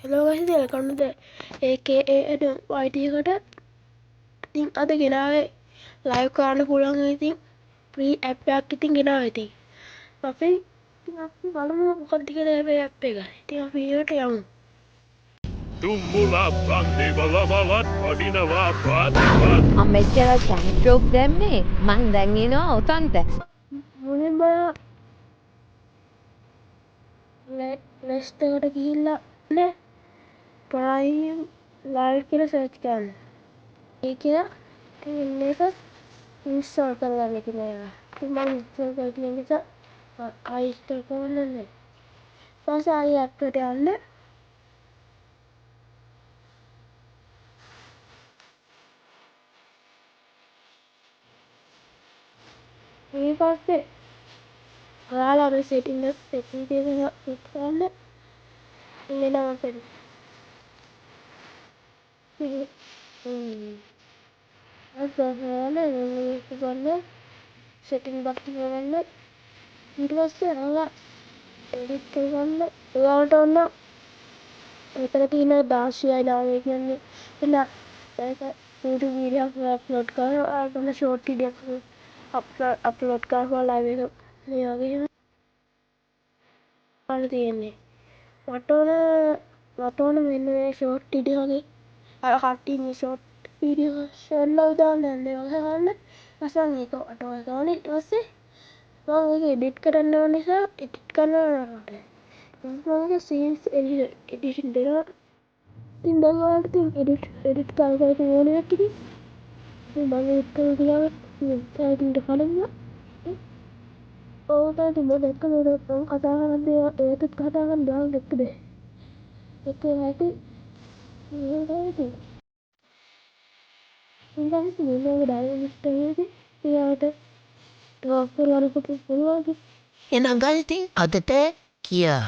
Hello guys welcome ටු ද AKAN YT එකට. ඉතින් අද ගෙනාවේ ලයිව් කරන්න පුළුවන් ඉතින් ෆ්‍රී ඇප් එකක් ඉතින් ගෙනාවා ඉතින්. අපි ඉතින් අපි බලමු මොකක්ද කියලා මේ ඇප් එක. ඉතින් අපි ඊට යමු. Tummula bandi balabalat padinawa pat. මෙච්චර කැන්ට්‍රෝක් දැම්මේ මං දැන් එනවා උතන්ට. මුලින්ම ලෙස්ට් එකට ගිහිල්ලා නේ ප්‍රයිම් ලයිව් කියලා සර්ච් කරන්න. ඒ කියලා ඉතින් මේක ඉන්ස්ටෝල් කරගන්න ඉතින් මේවා. ඉතින් මම ඉන්ස්ටෝල් කරලා තියෙන නිසා ආයෙ ඉන්ස්ටෝල් කරන්න නෑ. ඊපස්සේ ආයෙ ඇප් එකට යන්න. ඊට පස්සේ ඔයාලා මේ සෙටින්ග් තියෙන සෙට් කරන්න. ඉන්නේ නම් අපේ ගන්න සෙටින්ග් බක්ස් ගන්න. ඊට පස්සේ ඔයාලා එඩිට් කරගන්න. ඔයාලට ඕන මෙතන තියෙන 16:9 කියන්නේ එන ඒක YouTube වීඩියෝ එකක් අප්ලෝඩ් කරනවා. ඔයාලට ඕන ෂෝට් වීඩියෝ එකක් අප්ලෝඩ් කරනවා ලයිව් එක මේ වගේ වල තියෙන්නේ. මට ඕන මෙන්න මේ ෂෝට් වීඩියෝ එකේ අර කට්ටිය මේ ෂෝට් වීඩියෝ ෂෙල්ලා දාන්නේ නැහැ ගන්න. මසන් ඒක මට ඔය ගන්න. ඊට පස්සේ මම ඒක එඩිට් කරන්න ඕන නිසා එඩිට් කරනවා. මම සීන්ස් එඩිෂන් දෙනවා. ඉතින් දැන් ඔයාලට ඉතින් එඩිට් කරලා තියෙන ඕන එකක් ඉතින් මම එඩිට් කරලා තියාගෙන ඉතින් කලින්ම ඕකට මම දැක්ක නේද මම කතා කරන දේ ඒකත් කතා කරන දාන්න එක්කද ඒක ඇති මේකයි ඉතින් මේක ඩයලොග්ස් එකේදී ඊට ඩ්‍රොප් කරලා පුළුවන්. එනම් ගල්තින් අදට කියා.